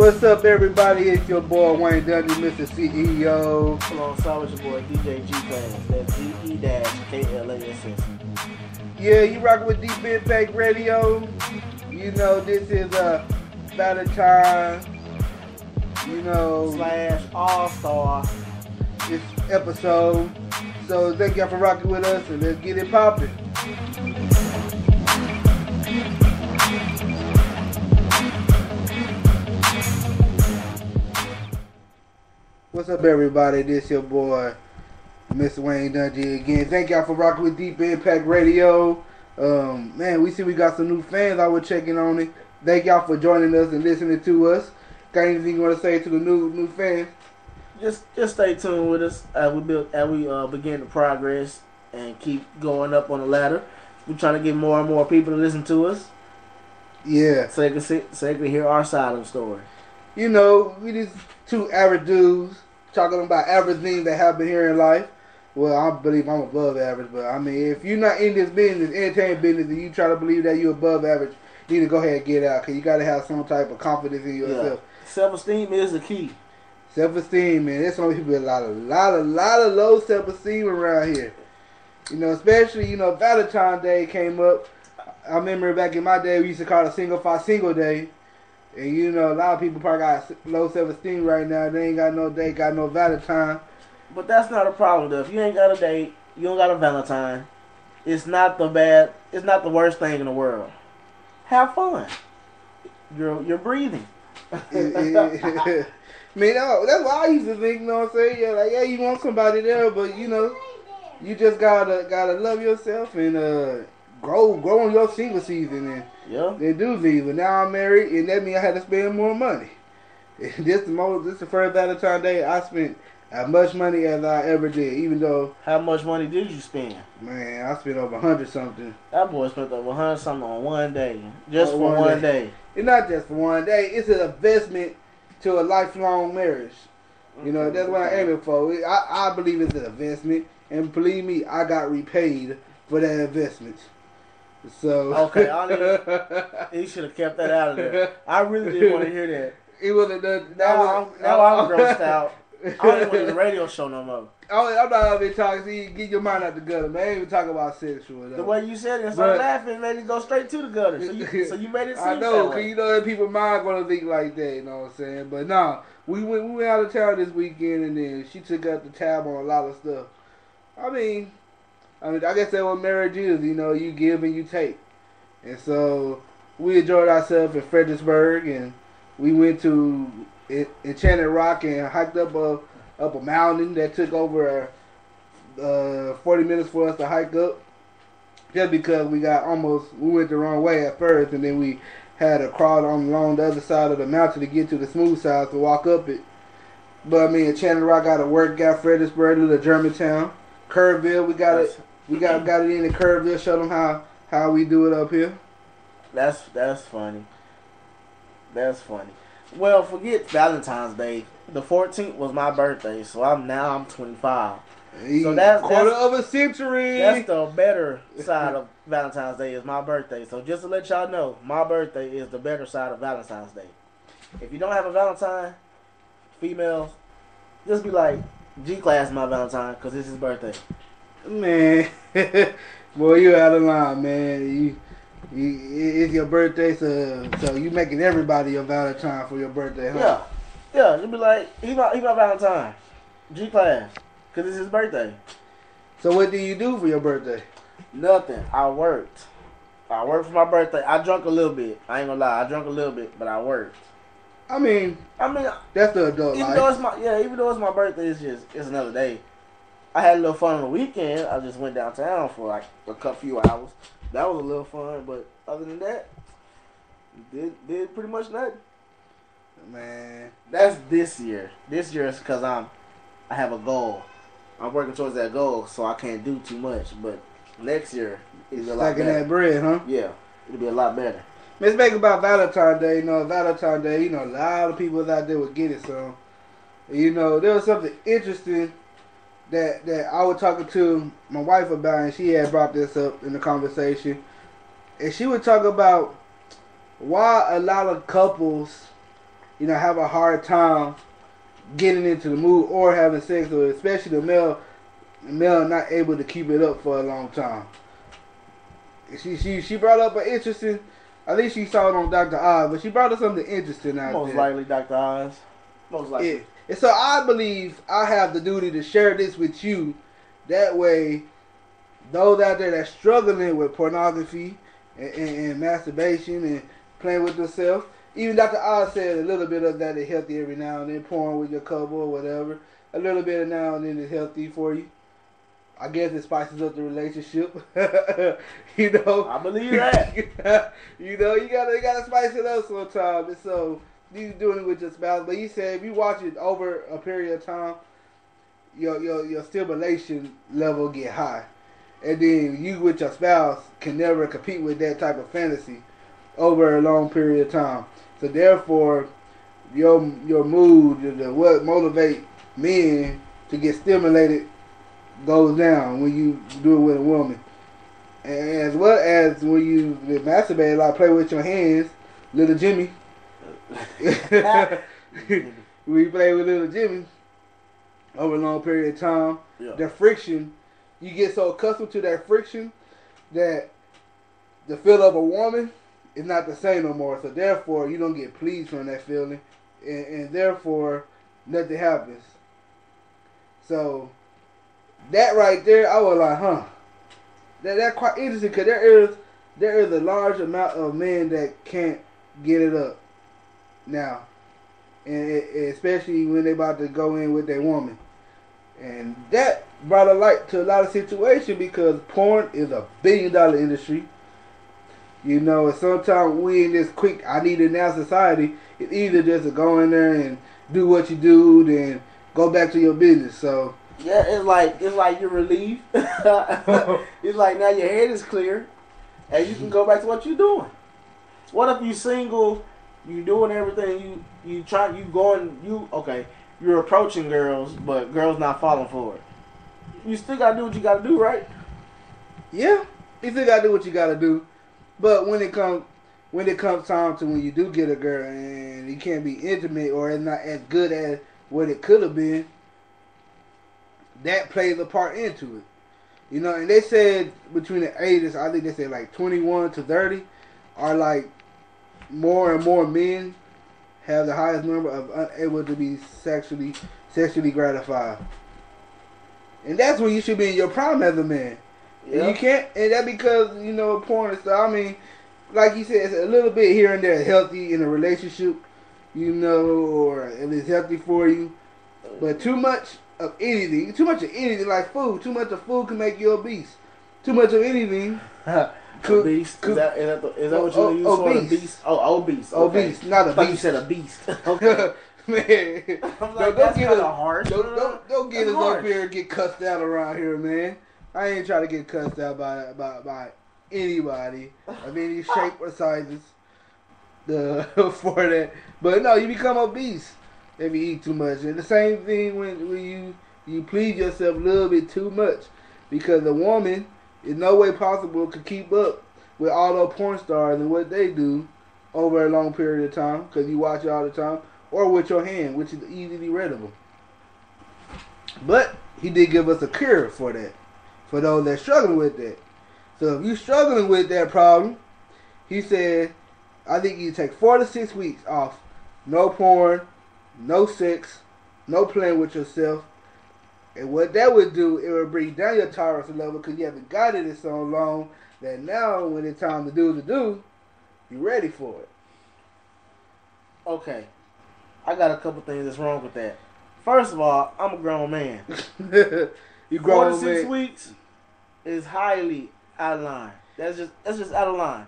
What's up, everybody? It's your boy Wayne Dundee, Mr. CEO. Alongside with your boy DJ G Class. That's DE-KLASS. Yeah, you rockin' with Deep Impact Radio. You know, this is Valentine. / All-Star. This episode. So thank y'all for rocking with us, and let's get it poppin'. What's up, everybody? This your boy, Mr. Wayne Dundee again. Thank y'all for rocking with Deep Impact Radio. Man, we see we got some new fans. I was checking on it. Thank y'all for joining us and listening to us. Got anything you want to say to the new fans? Just stay tuned with us as we begin the progress and keep going up on the ladder. We're trying to get more and more people to listen to us. Yeah. So they can hear our side of the story. You know, we just two average dudes talking about average things that happen here in life. Well, I believe I'm above average, but I mean, if you're not in this business, entertainment business, and you try to believe that you're above average, you need to go ahead and get out, because you got to have some type of confidence in yourself. Yeah. Self-esteem is the key. Self-esteem, man. There's some people with a lot of low self-esteem around here. You know, especially, Valentine's Day came up. I remember back in my day, we used to call it single day. And, a lot of people probably got low self-esteem right now. They ain't got no date, got no Valentine. But that's not a problem, though. If you ain't got a date, you don't got a Valentine, it's not the worst thing in the world. Have fun. You're breathing. Man, that's what I used to think, you know what I'm saying? Yeah, you want somebody there, but, you just gotta love yourself and grow on your single season, and they do leave. But now I'm married, and that means I had to spend more money. This the first Valentine's Day I spent as much money as I ever did, even though. How much money did you spend? Man, I spent over 100 something. That boy spent over 100 something on one day, just for one day. It's not just for one day. It's an investment to a lifelong marriage. That's what I'm aiming for. I believe it's an investment, and believe me, I got repaid for that investment. So okay, he should have kept that out of there. I really didn't want to hear that. It wasn't done. Now I'm grossed out. I don't even want to do the radio show no more. I'm not even talking. See, get your mind out the gutter, man. I ain't even talking about sexual. Though. The way you said it, and started laughing, made it go straight to the gutter. So you made it seem I know, that way. because that people's mind gonna think like that. You know what I'm saying? But no, we went out of town this weekend, and then she took up the tab on a lot of stuff. I mean, I guess that's what marriage is. You give and you take. And so we enjoyed ourselves in Fredericksburg, and we went to Enchanted Rock and hiked up a mountain that took over 40 minutes for us to hike up. Just because we went the wrong way at first, and then we had to crawl along the other side of the mountain to get to the smooth side to walk up it. But I mean, Enchanted Rock got Fredericksburg, little Germantown, Kerrville. We got it in Kerrville. Show them how we do it up here. That's funny. That's funny. Well, forget Valentine's Day. The 14th was my birthday, so I'm 25. So that's quarter of a century. That's the better side of Valentine's Day is my birthday. So just to let y'all know, my birthday is the better side of Valentine's Day. If you don't have a Valentine, females, just be like, G-Class my Valentine, because it's his birthday. Man, boy, you out of line, man. It's your birthday, so you making everybody your Valentine for your birthday, huh? Yeah. You'll be like, he my Valentine, G-Class, because it's his birthday. So what do you do for your birthday? Nothing. I worked for my birthday. I drank a little bit. I ain't gonna lie. I drank a little bit, but I worked. I mean, that's the adult life. Even though it's my birthday, it's another day. I had a little fun on the weekend. I just went downtown for like a few hours. That was a little fun, but other than that, did pretty much nothing. Man, that's this year. This year is because I have a goal. I'm working towards that goal, so I can't do too much. But next year it'll be a lot better. Stacking that bread, huh? Yeah, it'll be a lot better. Let's make about Valentine's Day. Valentine's Day. A lot of people out there would get it. So, there was something interesting that I was talking to my wife about, and she had brought this up in the conversation. And she would talk about why a lot of couples have a hard time getting into the mood or having sex, or especially the male not able to keep it up for a long time. She brought up an interesting. I think she saw it on Dr. Oz, but she brought up something interesting out there. Most likely, Dr. Oz. Most likely. And so I believe I have the duty to share this with you. That way, those out there that's struggling with pornography and masturbation and playing with themselves, even Dr. Oz said a little bit of that is healthy every now and then, porn with your couple or whatever. A little bit of now and then is healthy for you. I guess it spices up the relationship. I believe that. You gotta spice it up sometimes. And so you doing it with your spouse. But he said if you watch it over a period of time, your stimulation level get high. And then you with your spouse can never compete with that type of fantasy over a long period of time. So therefore, your mood, what motivate men to get stimulated goes down when you do it with a woman. And as well as when you masturbate, like play with your hands, little Jimmy. We play with little Jimmy over a long period of time. Yeah. The friction, you get so accustomed to that friction that the feel of a woman is not the same no more. So therefore, you don't get pleased from that feeling, and therefore, nothing happens. So that right there, I was like, huh. That's quite interesting because there is a large amount of men that can't get it up now, and especially when they about to go in with their woman, and that brought a light to a lot of situations because porn is a $1 billion industry. And sometimes we in this quick I need it now society, it's either just to go in there and do what you do, then go back to your business. So. Yeah, it's like you're relieved. It's like now your head is clear, and you can go back to what you're doing. What if you single, you doing everything, you're approaching girls, but girls not falling for it. You still gotta do what you gotta do, right? Yeah, you still gotta do what you gotta do. But when it comes time to when you do get a girl and you can't be intimate or it's not as good as what it could have been, that plays a part into it. And they said between the ages, I think they said like 21 to 30 are like more and more men have the highest number of unable to be sexually gratified. And that's when you should be in your prime as a man. Yep. And you can't, and that because, porn and stuff. I mean, like you said, it's a little bit here and there healthy in a relationship, or if it's healthy for you. But too much of anything like food. Too much of food can make you obese. Too much of anything. Obese? Is that what you use for obese? Oh, obese. Okay. Obese, not a beast. You said a beast. Okay. Man. I'm like, that's kind of harsh. Don't get us up here and get cussed out around here, man. I ain't trying to get cussed out by anybody of any shape or sizes for that. But no, you become obese if you eat too much. And the same thing when you please yourself a little bit too much, because a woman in no way possible could keep up with all those porn stars and what they do over a long period of time, because you watch it all the time, or with your hand, which is easily readable. But he did give us a cure for that, for those that struggling with that. So if you're struggling with that problem, he said, I think you take 4 to 6 weeks off. No porn, no sex, no playing with yourself. And what that would do, it would bring down your tolerance level because you haven't got it in so long that now when it's time to do, you're ready for it. Okay. I got a couple things that's wrong with that. First of all, I'm a grown man. You grown 4 to 6 weeks is highly out of line. That's just out of line.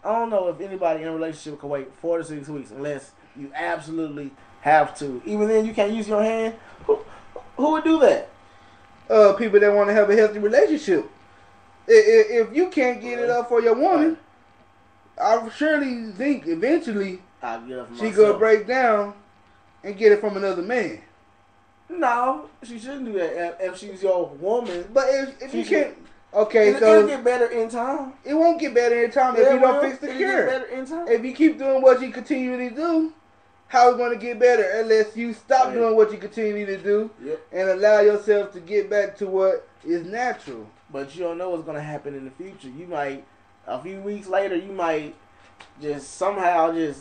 I don't know if anybody in a relationship can wait 4 to 6 weeks unless you absolutely have to. Even then, you can't use your hand. Who would do that? People that want to have a healthy relationship. If you can't get it up for your woman, I surely think eventually she gonna break down and get it from another man. No, she shouldn't do that if she's your woman. But if you can't, okay, it'll get better in time. It won't get better in time if you don't fix the cure. Get better in time. If you keep doing what you continually do, how it's going to get better unless you stop doing what you continue to do and allow yourself to get back to what is natural. But you don't know what's going to happen in the future. You might, a few weeks later, you might just somehow just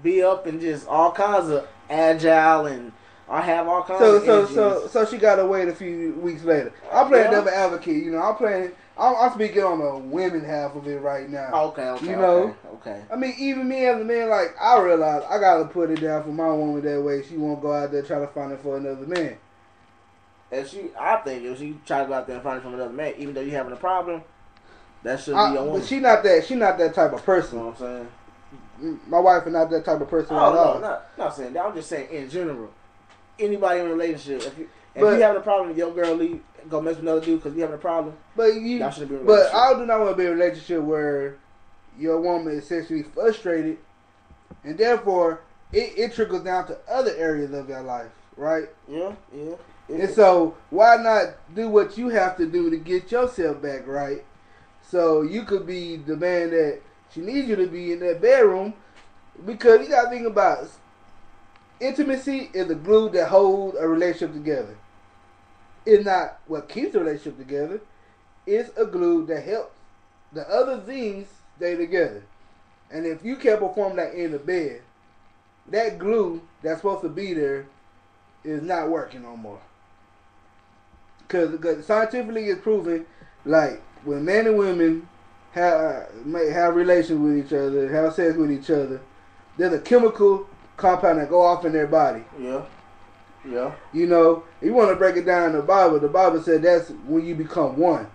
be up and just all kinds of agile and I have all kinds of energies. So she got to wait a few weeks later. I'm playing devil advocate. You know, I'm speaking on the women half of it right now. Okay. You know? Okay. I mean, even me as a man, like, I realize I got to put it down for my woman that way. She won't go out there trying to find it for another man. I think if she try to go out there and find it from another man, even though you're having a problem, that should be your woman. But she not that type of person. You know what I'm saying? My wife is not that type of person at all. No, not saying that. I'm just saying in general. Anybody in a relationship, if you having a problem, your girl go mess with another dude because you having a problem. But y'all shouldn't be in a relationship. But I do not want to be in a relationship where your woman is sexually frustrated, and therefore it trickles down to other areas of your life, right? Yeah. And so why not do what you have to do to get yourself back right? So you could be the man that she needs you to be in that bedroom, because you got to think about it. Intimacy is the glue that holds a relationship together. It's not what keeps the relationship together. It's a glue that helps the other things stay together. And if you can't perform that in the bed, that glue that's supposed to be there is not working no more. Because scientifically it's proven, like, when men and women have relations with each other, have sex with each other, there's a chemical compound that go off in their body. Yeah. You know, if you want to break it down in the Bible said that's when you become one.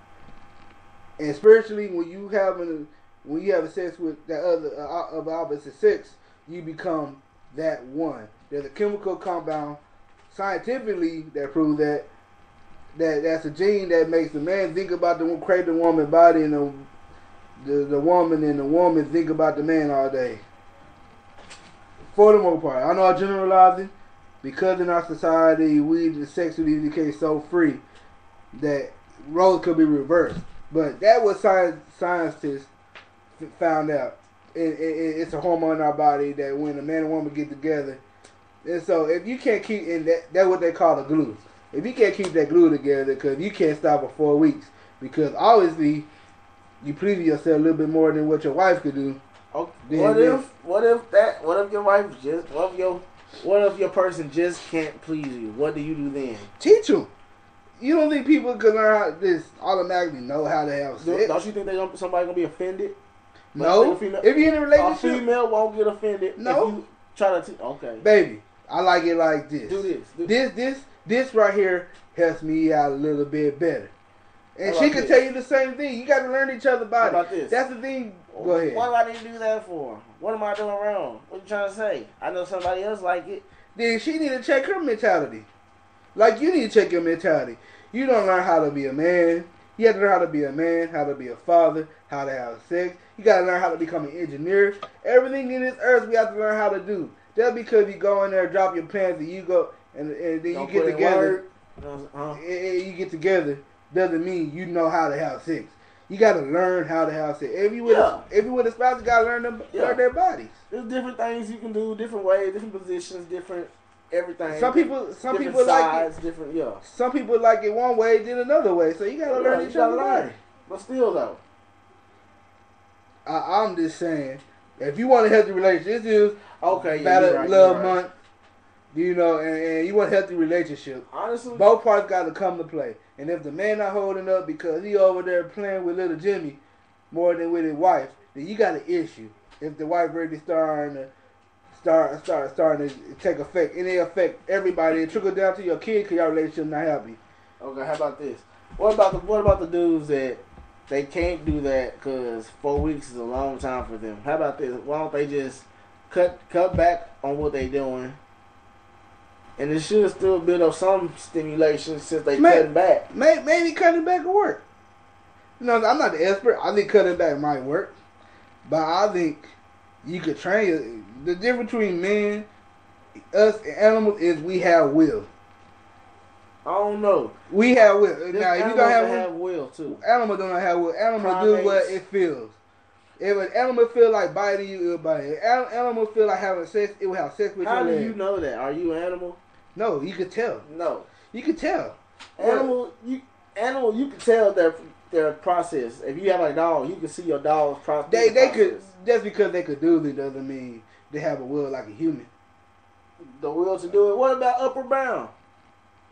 And spiritually, when you have sex with that other of opposite sex, you become that one. There's a chemical compound scientifically that proves that's a gene that makes the man think about create the woman body, and the woman and the woman think about the man all day. For the most part, I know I'm generalizing, because in our society we sexually became so free that roles could be reversed. But that was scientists found out. It's a hormone in our body that when a man and woman get together, and so if you can't keep that's what they call the glue. If you can't keep that glue together, because you can't stop for 4 weeks, because obviously you please yourself a little bit more than what your wife could do. Okay. What if your wife what if your person just can't please you? What do you do then? Teach them. You don't think people can learn how to just automatically know how to have sex? Don't you think somebody gonna be offended? No. If you're in a relationship, a female won't get offended. No. If you try to okay. Baby, I like it like this. Do this. This right here helps me out a little bit better. And she can tell you the same thing. You got to learn each other's body. How about this? That's the thing. Go ahead. What do I need to do that for? What am I doing wrong? What you trying to say? I know somebody else like it. Then she need to check her mentality. Like you need to check your mentality. You don't learn how to be a man. You have to learn how to be a man, how to be a father, how to have sex. You got to learn how to become an engineer. Everything in this earth we have to learn how to do. Just because you go in there, drop your pants, and you go, and then you get together. You get together doesn't mean you know how to have sex. You got to learn how to have sex. If you with a spouse, you got to learn their bodies. There's different things you can do, different ways, different positions, different everything. Some people size, like it. Different, Some people like it one way, then another way. So you got to learn each other's body. But still, though, I'm just saying, if you want a healthy relationship, this is right, love month. You know, and you want a healthy relationship. Honestly, both parts got to come to play. And if the man not holding up because he over there playing with little Jimmy more than with his wife, then you got an issue. If the wife really starting to take effect, and it affect everybody, it trickle down to your kid because your relationship not happy. Okay, how about this? What about the dudes that they can't do that because 4 weeks is a long time for them? How about this? Why don't they just cut back on what they doing? And it should still build up some stimulation since they cutting back. Maybe cutting back will work. You know, I'm not the expert. I think cutting back might work. But I think you could train. The difference between men, us, and animals is we have will. I don't know. We have will. Now, if you don't have will too. Animals don't have will. Animals do what it feels. If an animal feel like biting you, it'll bite. If an animal feel like having sex, it will have sex with you. How do you know that? Are you an animal? No, you could tell. No. You could tell. You can tell their process. If you have a dog, you can see your dog's process. They could, just because they could do it doesn't mean they have a will like a human. The will to do it. What about Upward Bound?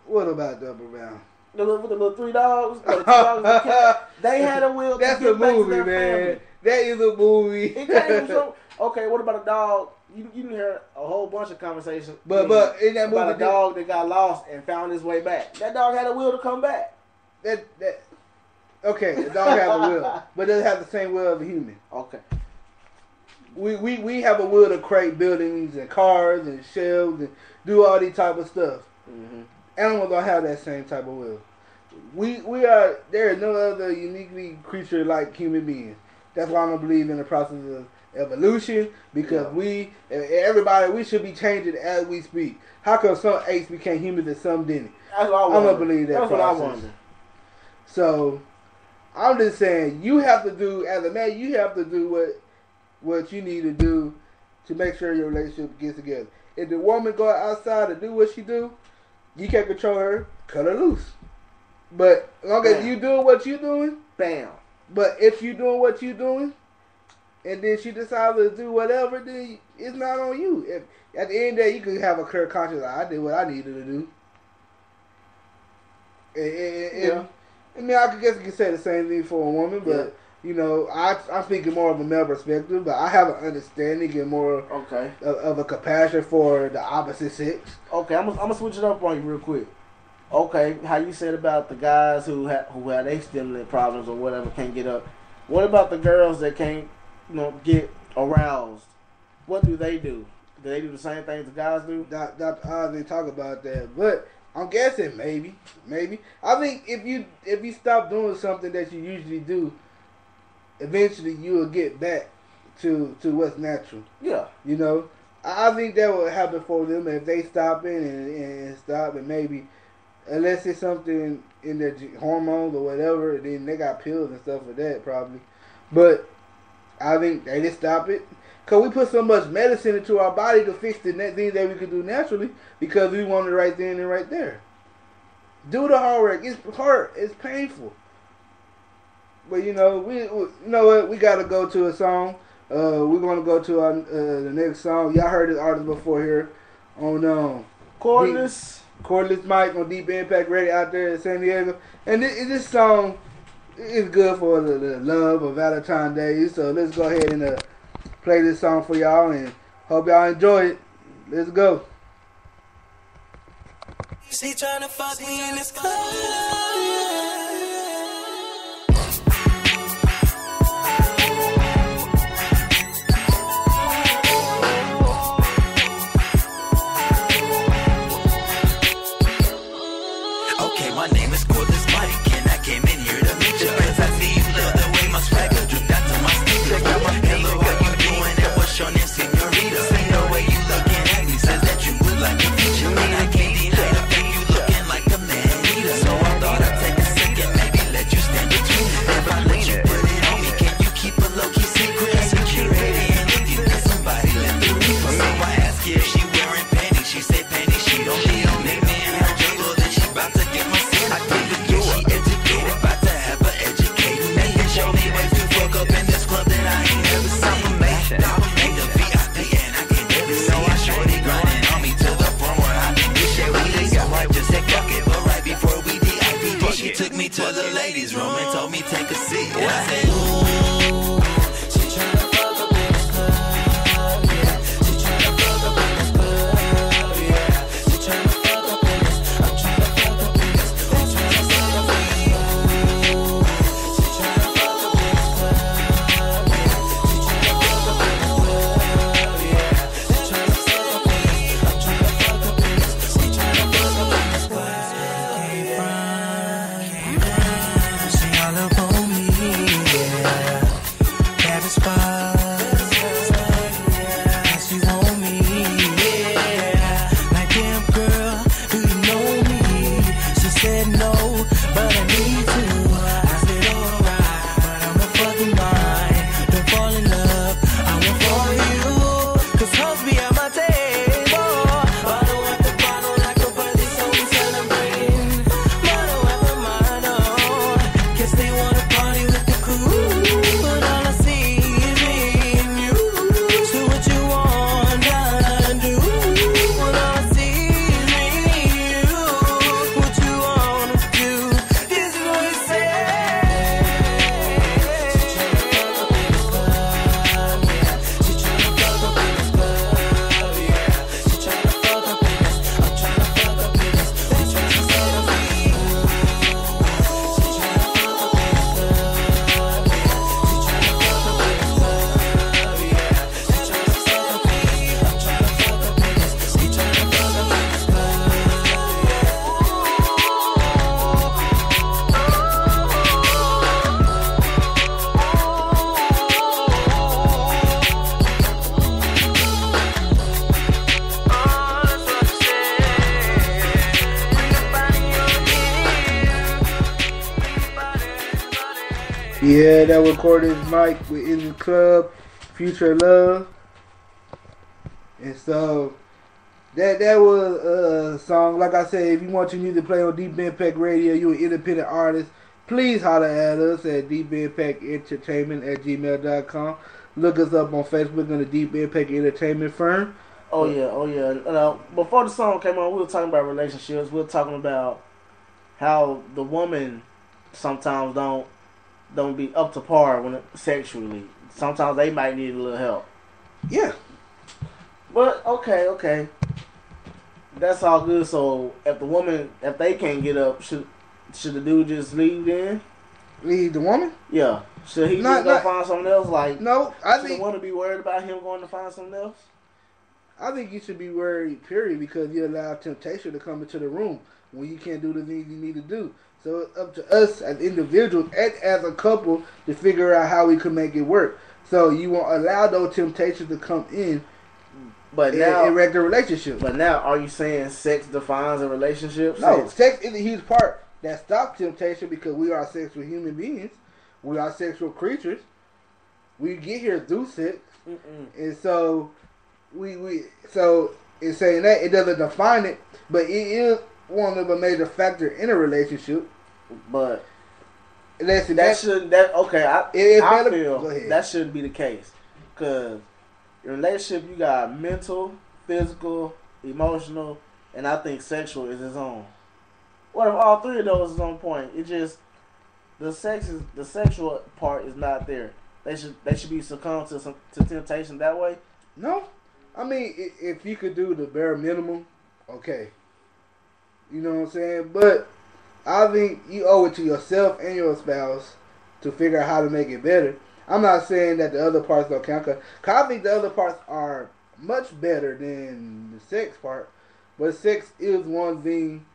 What about the upper bound? The little three dogs, the two dogs and the cat, they had a will. That's to a get back to movie, their man. family. That is a movie. It came from okay. What about a dog? You can hear a whole bunch of conversations. But in that movie, about a dog that got lost and found his way back. That dog had a will to come back. Okay, the dog has a will, but it doesn't have the same will of a human. Okay. We have a will to create buildings and cars and shelves and do all these type of stuff. Mm-hmm. Animals don't have that same type of will. There is no other uniquely creature like human beings. That's why I don't believe in the process of evolution, because we should be changing as we speak. How come some apes became humans and some didn't? That's what I wonder. I don't believe that. That's process. what I wonder. So I'm just saying, you have to do, as a man, you have to do what you need to do to make sure your relationship gets together. If the woman go outside to do what she do, you can't control her. Cut her loose. But as long as you doing what you doing, bam. But if you doing what you doing, and then she decides to do whatever, then it's not on you. If at the end of the day, you can have a clear conscience. Like, I did what I needed to do. I mean, I guess you could say the same thing for a woman, but you know, I'm speaking more of a male perspective. But I have an understanding and more of a compassion for the opposite sex. Okay, I'm gonna switch it up on you real quick. Okay, how you said about the guys who had their stimulant problems or whatever can't get up. What about the girls that can't, get aroused? What do they do? Do they do the same things the guys do? Dr. Oz, they talk about that, but I'm guessing maybe. I think if you stop doing something that you usually do, eventually you will get back to what's natural. Yeah. You know, I think that will happen for them if they stop it and stop, and maybe unless it's something in their hormones or whatever, then they got pills and stuff for that probably. But I think they just stop it. Because we put so much medicine into our body to fix the things that we could do naturally because we want it right then and right there. Do the hard work. It's hard. It's painful. But, we you know what? We got to go to a song. We're going to go to the next song. Y'all heard this artist before here on Cordless Mike on Deep Impact Radio out there in San Diego. And this song is good for the love of Valentine's Day. So let's go ahead and play this song for y'all and hope y'all enjoy it. Let's go. She tryna fuck me in this club. Okay, my name is Cordless Mike, and I came in here to meet you. Cause I see you love the way my swagger dripped out to my sneakers. Hello, how you doing? And what's your name, senorita? See the way you looking at me says that you look like a feature. And I can't deny the fact you looking like a man eater. So I thought I'd take a second, maybe let you stand between. If I let you put it on me, can you keep a low-key secret? Security and if you let somebody let the reaper. So I asked her if she wearing panties. She said panties, she don't need them. Make me in her jungle, then she about to get my sin. I think that she educated, about to have her educated. And then show me ways to fuck up in this club that I ain't never seen. I'm the VIP and I can never see a shorty grinding on me to the point where I can wish that we did. So I just said fuck it, but right before we DIPD, she took me to the ladies' room and told me take a seat. And I said, ooh, she tryna fuck up in this club, yeah. She tryna fuck up in this club, yeah. She tryna fuck up in this, I'm tryna fuck up in this, I'm tryna fuck up in this club. She tryna fuck up in this club, yeah. She tryna fuck up in this club, yeah. She tryna fuck up in this, I'm tryna fuck up in this, she tryna fuck up in this club. She all up on me, yeah. Yeah, that was Recorded Mike with In the Club, Future Love. And so that was a song. Like I said, if you want your music to play on Deep Impact Radio, you're an independent artist, please holler at us at deepimpactentertainment@gmail.com. Look us up on Facebook on the Deep Impact Entertainment Firm. Oh yeah. Before the song came on, we were talking about relationships. We were talking about how the woman sometimes don't be up to par when sexually. Sometimes they might need a little help. Yeah. But okay. That's all good. So if they can't get up, should the dude just leave then? Leave the woman? Yeah. Should he just go find something else? Like, no, I think the woman be worried about him going to find something else? I think you should be worried, period, because you allow temptation to come into the room when you can't do the things you need to do. So it's up to us as individuals and as a couple to figure out how we can make it work. So you won't allow those temptations to come in in regular relationships. But now, are you saying sex defines a relationship? No, sex is a huge part that stops temptation because we are sexual human beings. We are sexual creatures. We get here through sex. And so so in saying that, it doesn't define it, but it is one of a major factor in a relationship. But I feel that shouldn't be the case, because in a relationship you got mental, physical, emotional, and I think sexual is its own. What if all three of those is on point? It just the sexual part is not there. They should be succumbed to temptation that way. No, I mean, if you could do the bare minimum, okay. You know what I'm saying? But I think you owe it to yourself and your spouse to figure out how to make it better. I'm not saying that the other parts don't count, because I think the other parts are much better than the sex part. But sex is one thing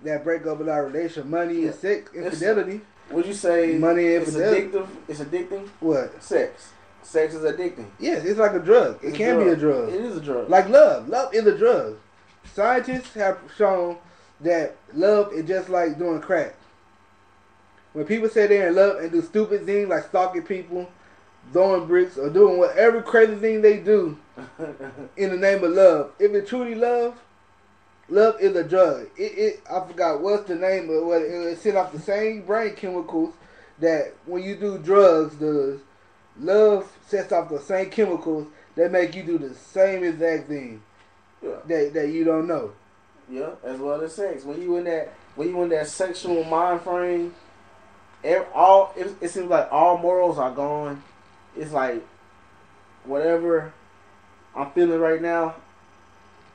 that break up a lot of relations. Money and sex, infidelity. Would you say money and it's infidelity? addictive? It's addicting? What? Sex. Sex is addicting. Yes, it's like a drug. It can be a drug. It is a drug. Like love. Love is a drug. Scientists have shown that love is just like doing crack. When people say they're in love and do stupid things like stalking people, throwing bricks, or doing whatever crazy thing they do in the name of love, if it's truly love is a drug. I forgot what's the name of what it set off the same brain chemicals that when you do drugs, the love sets off the same chemicals that make you do the same exact thing. Yeah. That you don't know. Yeah, as well as sex. When you in that sexual mind frame, it seems like all morals are gone. It's like whatever I'm feeling right now,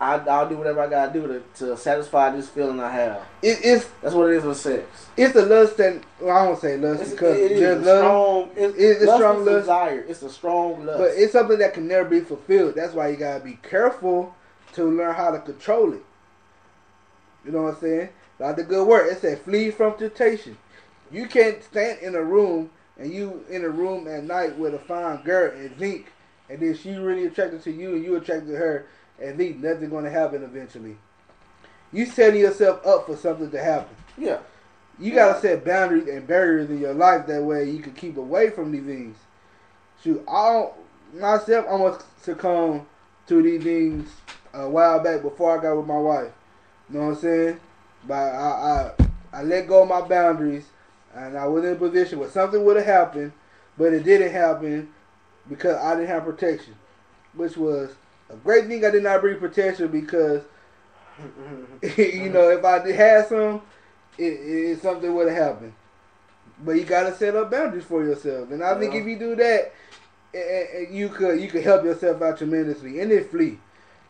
I'll do whatever I gotta do to satisfy this feeling I have. That's what it is with sex. It's a lust that I won't say lust because it is love. It's a strong lust. Desire. It's a strong lust. But it's something that can never be fulfilled. That's why you gotta be careful to learn how to control it. You know what I'm saying? Like the good word, it said flee from temptation. You can't stand in a room and you in a room at night with a fine girl and think, and then she really attracted to you and you attracted to her, and think nothing's going to happen eventually. You setting yourself up for something to happen. Yeah. You got to set boundaries and barriers in your life, that way you can keep away from these things. Shoot, myself almost succumbed to these things a while back before I got with my wife. You know what I'm saying? But I let go of my boundaries, and I was in a position where something would have happened, but it didn't happen because I didn't have protection, which was a great thing. I did not bring protection because, you know, if I had some, something would have happened. But you got to set up boundaries for yourself, and I think if you do that, you could help yourself out tremendously, and then flee.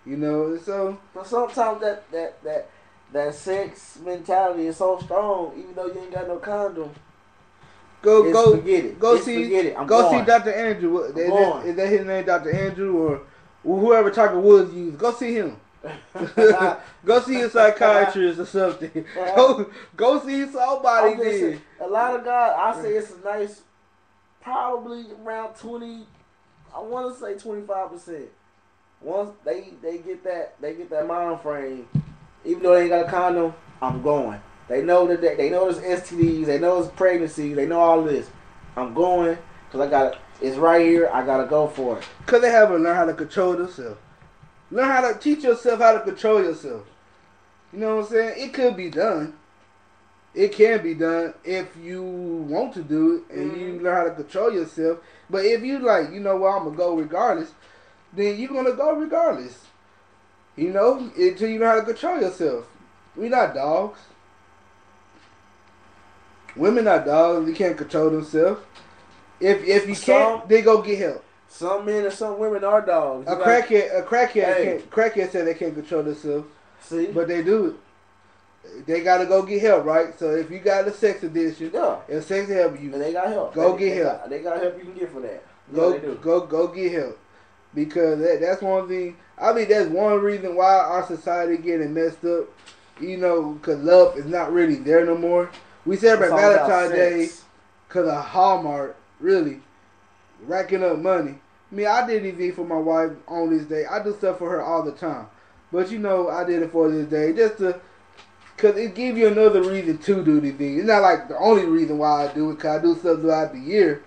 You know, so. But sometimes that sex mentality is so strong, even though you ain't got no condom. Forget it. Go see Dr. Andrew. Is that his name, Dr. Andrew, or whoever Tiger Woods used? Go see him. Go see a psychiatrist or something. Go see somebody. Then. A lot of guys, I say it's a nice, probably around 20. I want to say 25%. Once they get that mind frame, even though they ain't got a condom, I'm going. They know that they know there's STDs, they know there's pregnancies, they know all this. I'm going because it's right here. I gotta go for it. Because they haven't learned how to control themselves. Learn how to teach yourself how to control yourself. You know what I'm saying? It could be done. It can be done if you want to do it and you learn how to control yourself. But if you like, you know what, I'm going to go regardless, then you're going to go regardless. You know, until you know how to control yourself. We're not dogs. Women not dogs. They can't control themselves. If you can't, they go get help. Some men and some women are dogs. A crackhead said they can't control themselves. See? But they do it. They gotta go get help, right? So if you got a sex addiction, if sex help you, and they got help. Go get help. They got help you can get for that. Go get help. Because that's one thing. I mean, that's one reason why our society getting messed up. You know, because love is not really there no more. We celebrate Valentine's Day because of Hallmark, really racking up money. I mean, I did anything for my wife on this day. I do stuff for her all the time. But, you know, I did it for this day just to, because it gives you another reason to do these things. It's not like the only reason why I do it, because I do stuff throughout the year.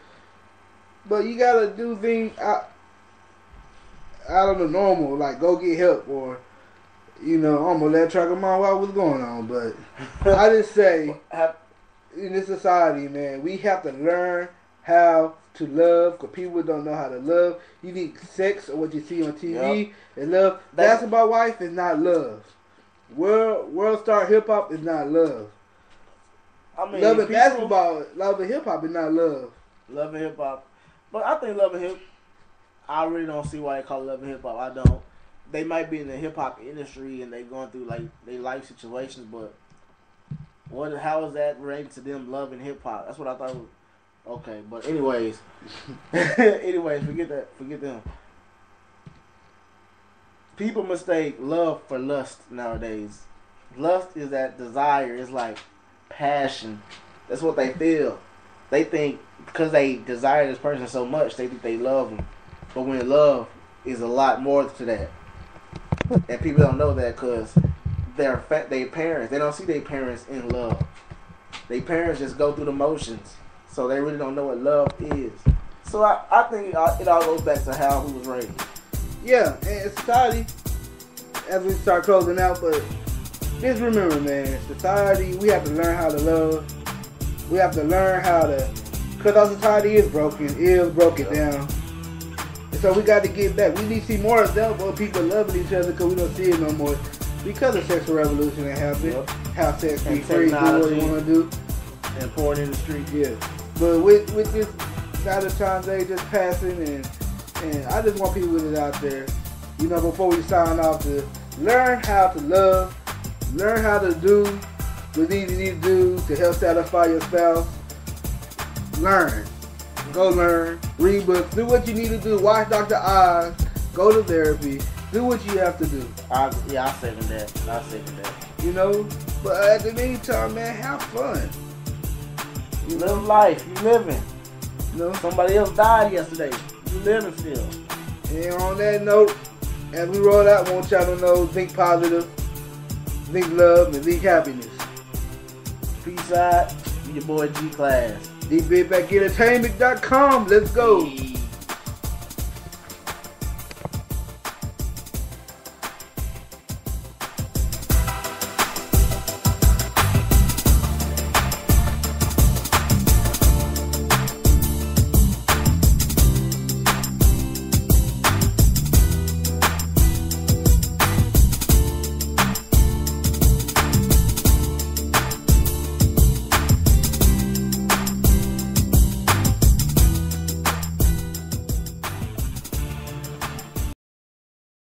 But you got to do things out of the normal, like go get help or, you know, I'm going to let track of my wife what's going on. But I just say, in this society, man, we have to learn how to love, because people don't know how to love. You need sex or what you see on TV and love. Basketball wife is not love. World star hip hop is not love. I mean, loving basketball, loving hip hop is not love. Loving hip hop, but I think loving hip. I really don't see why they call it loving hip hop. I don't. They might be in the hip hop industry and they going through like their life situations, but how is that related to them loving hip hop? That's what I thought. Okay, but anyways, forget them. People mistake love for lust nowadays. Lust is that desire. It's like passion. That's what they feel. They think because they desire this person so much, they think they love them. But when love is a lot more to that, and people don't know that because their parents, they don't see their parents in love. Their parents just go through the motions. So they really don't know what love is. So I think it all goes back to how we was raised. Yeah, and society, as we start closing out, but just remember, man, society, we have to learn how to love. We have to learn how to, because our society is broken. It is broken down. And so we got to get back. We need to see more of people loving each other because we don't see it no more. Because of sexual revolution that happened. How sex be free, do what you want to do. And pouring in the street. Yeah. But with this Valentine's Day just passing, and I just want people that out there, you know, before we sign off, to learn how to love, learn how to do what you need to do to help satisfy your spouse. Learn. Go learn. Read books. Do what you need to do. Watch Dr. Oz. Go to therapy. Do what you have to do. I second that. You know? But at the meantime, man, have fun. You live life. You living. You know? Somebody else died yesterday. You living still. And on that note, as we roll out, I want y'all to know, think positive, think love, and think happiness. Peace out. Your boy G Class. DBigBackEntertainment.com. Let's go.